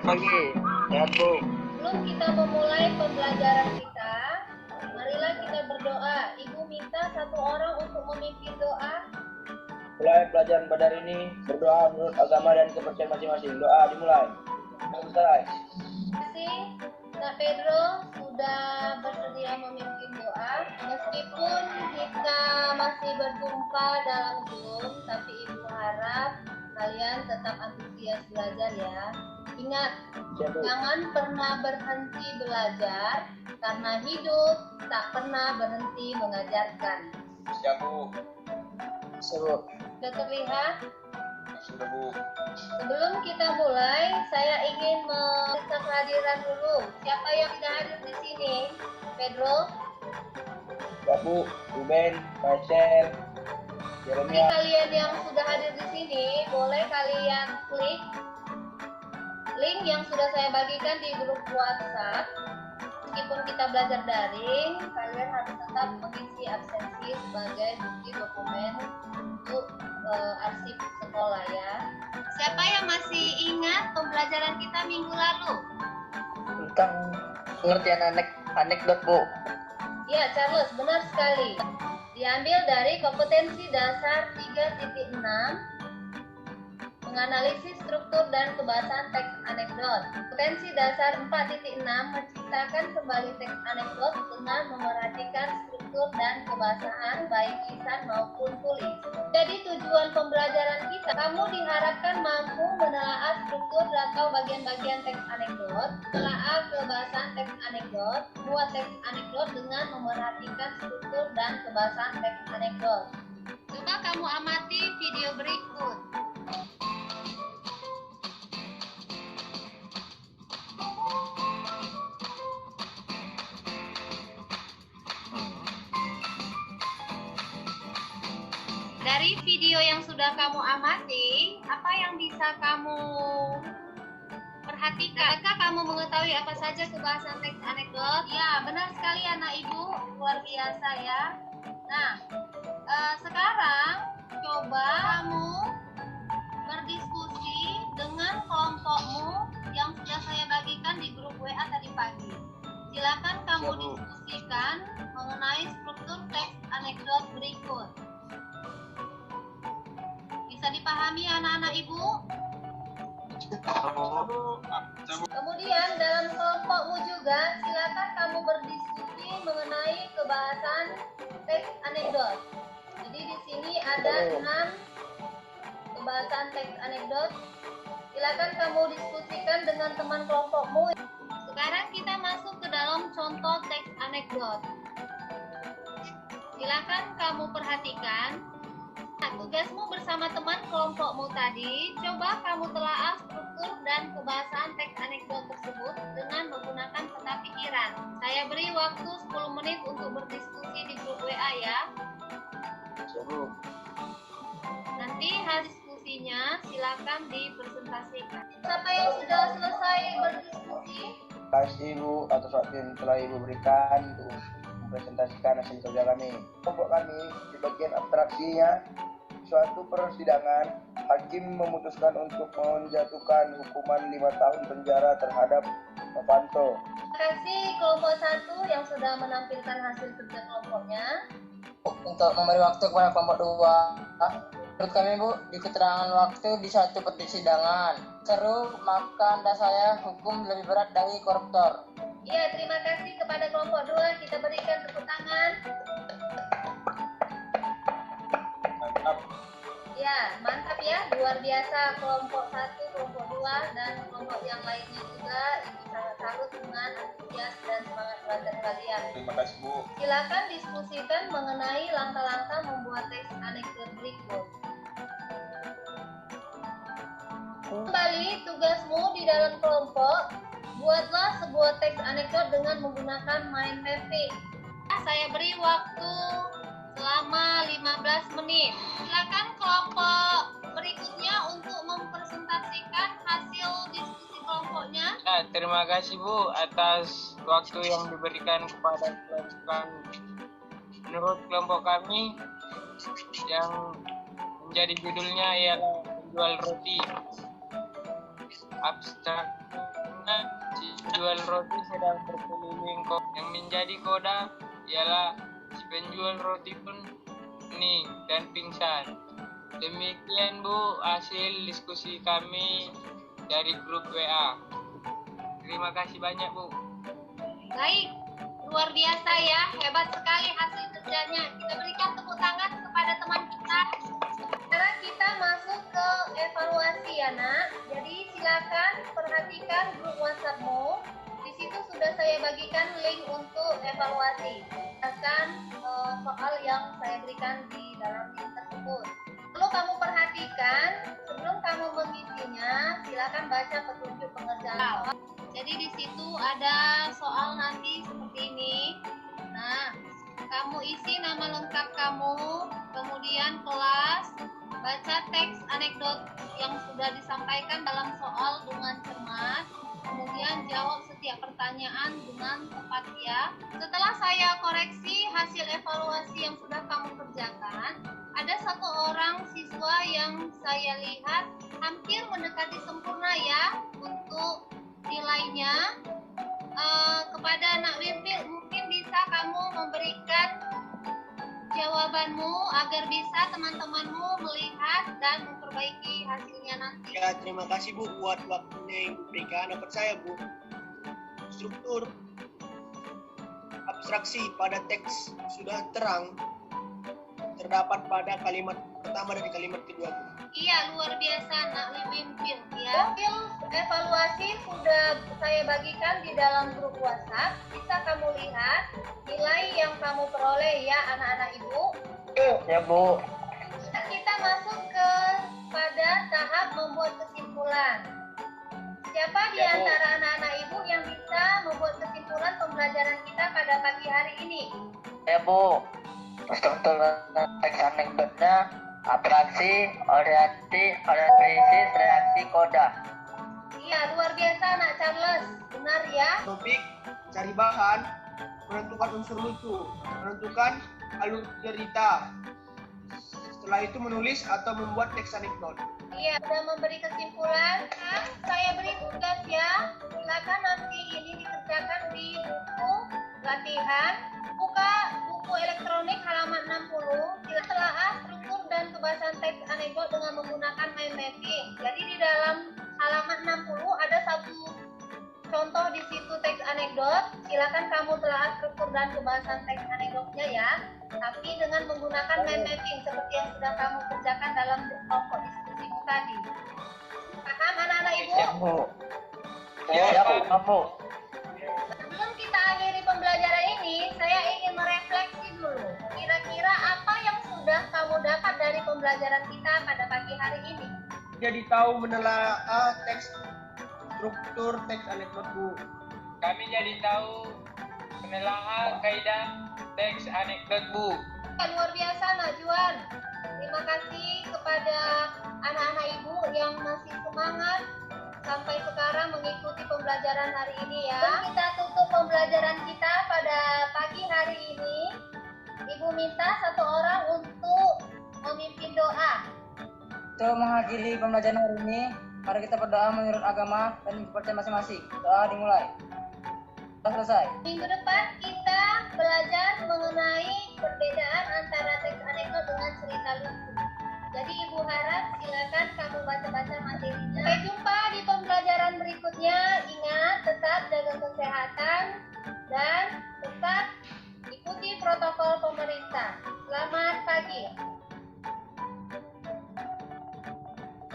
pagi. Sehat, Bu. Sebelum kita memulai pembelajaran kita, marilah kita berdoa. Ibu minta satu orang untuk memimpin doa. Mulai pelajaran pada hari ini, berdoa menurut agama dan kepercayaan masing-masing. Doa dimulai. Selesai. Terima kasih, Kak Pedro sudah bersedia memimpin doa. Meskipun kita masih berjumpa dalam Zoom, tapi Ibu harap kalian tetap antusias belajar ya. Ingat, jangan pernah berhenti belajar, karena hidup tak pernah berhenti mengajarkan. Siap, Bu. Siap, Bu. Sudah terlihat? Sudah, Bu. Sebelum kita mulai, saya ingin memeriksa kehadiran dulu. Siapa yang sudah hadir di sini? Pedro? Siap, Bu. Ruben, Marcel, Jadi Jeremia. kalian yang sudah hadir di sini, boleh kalian klik link yang sudah saya bagikan di grup WhatsApp. Meskipun kita belajar daring, kalian harus tetap mengisi absensi sebagai bukti dokumen untuk arsip sekolah ya. Siapa yang masih ingat pembelajaran kita minggu lalu? Tentang pengertian anekdot, Bu. Ya, Charles, benar sekali. Diambil dari kompetensi dasar 3.6, menganalisis struktur dan kebahasan teks anekdot. Kompetensi dasar 4.6, menciptakan kembali teks anekdot dengan memerhatikan struktur dan kebahasan baik lisan maupun tulis. Jadi tujuan pembelajaran kita, kamu diharapkan mampu menelaah struktur atau bagian-bagian teks anekdot, menelaah kebahasan teks anekdot, buat teks anekdot dengan memerhatikan struktur dan kebahasan teks anekdot. Coba kamu amati video berikut. Dari video yang sudah kamu amati, apa yang bisa kamu perhatikan? Apakah kamu mengetahui apa saja kebahasan teks anekdot? Ya, benar sekali anak ibu, luar biasa ya. Nah, sekarang coba kamu berdiskusi dengan kelompokmu yang sudah saya bagikan di grup WA tadi pagi. Silakan kamu diskusikan mengenai struktur teks anekdot berikut. Bisa dipahami anak-anak ibu? Kemudian dalam kelompokmu juga silakan kamu berdiskusi mengenai kebahasan teks anekdot. Jadi di sini ada 6 kebahasan teks anekdot. Silakan kamu diskusikan dengan teman kelompokmu. Sekarang kita masuk ke dalam contoh teks anekdot. Silakan kamu perhatikan. Nah, tugasmu bersama teman kelompokmu tadi, coba kamu telaah struktur dan kebahasan teks anekdot tersebut dengan menggunakan peta pikiran. Saya beri waktu 10 menit untuk berdiskusi di grup WA ya. Nanti hasil diskusinya silakan dipresentasikan. Siapa yang sudah selesai berdiskusi? Terima kasih, Bu, atas waktu yang telah Ibu berikan untuk mempresentasikan hasil kerja kami. Kelompok kami di bagian abstraksinya, suatu persidangan, hakim memutuskan untuk menjatuhkan hukuman 5 tahun penjara terhadap Novanto. Terima kasih kelompok 1 yang sudah menampilkan hasil kerja kelompoknya. Untuk memberi waktu kepada kelompok 2, menurut kami Bu, di keterangan waktu di satu persidangan seru, maka anda saya hukum lebih berat dari koruptor. Iya, terima kasih kepada kelompok 2. Kita berikan tepuk tangan. Mantap. Ya, mantap ya. Luar biasa kelompok 1, kelompok 2, dan kelompok yang lainnya juga. Ibu sangat salut dengan antusias dan semangat belajar kalian. Terima kasih, Bu. Silakan diskusikan mengenai langkah-langkah membuat teks anekdot berikut. Kembali tugasmu di dalam kelompok, buatlah sebuah teks anekdot dengan menggunakan mind mapping. Saya beri waktu selama 15 menit. Silakan kelompok berikutnya untuk mempresentasikan hasil diskusi kelompoknya. Nah, terima kasih Bu atas waktu yang diberikan kepada kelompok kami. Menurut kelompok kami, yang menjadi judulnya ialah menjual roti. Abstrak si jual roti sedang berkeliling kok. Yang menjadi koda ialah si penjual roti pun hening dan pingsan. Demikian Bu hasil diskusi kami dari grup WA. Terima kasih banyak Bu. Baik, luar biasa ya, hebat sekali hasil kerjanya. Kita berikan tepuk tangan kepada teman kita. Sekarang kita masuk ke evaluasi ya nak. Jadi silakan perhatikan grup WhatsAppmu. Di situ sudah saya bagikan link untuk evaluasi. Akan soal yang saya berikan di dalam link tersebut. Perlu kamu perhatikan sebelum kamu mengisinya, silakan baca petunjuk pengerjaan. Jadi di situ ada soal nanti seperti ini. Nah, kamu isi nama lengkap kamu, kemudian kelas, baca teks anekdot yang sudah disampaikan dalam soal dengan cermat, kemudian jawab setiap pertanyaan dengan tepat ya. Setelah saya koreksi hasil evaluasi yang sudah kamu kerjakan, ada satu orang siswa yang saya lihat hampir mendekati sempurna ya untuk nilainya. Kepada Nak Wirfil, mungkin bisa kamu memberikan jawabanmu agar bisa teman-temanmu melihat dan memperbaiki hasilnya nanti. Ya, terima kasih Bu buat waktunya yang diberikan. Dapat saya Bu, struktur abstraksi pada teks sudah terang terdapat pada kalimat pertama dan kalimat kedua Bu. Iya, luar biasa Nak Wirfil ya. Hasil evaluasi sudah saya bagikan di dalam grup WhatsApp. Bisa kamu lihat nilai yang kamu peroleh ya anak-anak ibu. Ya Bu. Kita masuk ke pada tahap membuat kesimpulan. Siapa di Ya, Bu. antara anak-anak ibu yang bisa membuat kesimpulan pembelajaran kita pada pagi hari ini? Ya Bu, struktur teks anekdotnya atraksi, orientis, reaksi, koda. Iya, luar biasa Nak Charles. Benar ya? Topik, cari bahan, menentukan unsur lucu, menentukan alur cerita. Setelah itu menulis atau membuat teks anekdot. Iya, sudah memberi kesimpulan. Nah, saya beri tugas ya. Silakan nanti ini dikerjakan di buku latihan. Buka buku elektronik halaman 60. Silakan telaah struktur dan kebahasan teks anekdot dengan menggunakan mind mapping. Jadi di dalam halaman 60 ada satu contoh di situ teks anekdot. Silakan kamu telaah struktur dan kebahasan teks anekdotnya ya. Tapi dengan menggunakan mind mapping seperti yang sudah kamu kerjakan dalam kelompok diskusimu tadi. Paham anak-anak ibu? Ya Bu. Ya Bu. Sebelum kita akhiri pembelajaran ini, saya ingin merefleksi dulu. Kira-kira apa yang sudah kamu dapat dari pembelajaran kita pada pagi hari ini? Jadi tahu menelaah teks struktur teks anekdot Bu. Kami jadi tahu penelaahan kaidah teks anekdot Bu. Luar biasa Najwan. Terima kasih kepada anak-anak ibu yang masih semangat sampai sekarang mengikuti pembelajaran hari ini ya. Kita tutup pembelajaran kita pada pagi hari ini. Ibu minta satu orang untuk memimpin doa. Untuk mengakhiri pembelajaran hari ini, mari kita berdoa menurut agama dan kepercayaan masing-masing. Doa dimulai. Sudah selesai. Minggu depan kita belajar mengenai perbedaan antara teks anekdot dengan cerita lucu. Jadi ibu harap silakan kamu baca-baca materinya. Sampai jumpa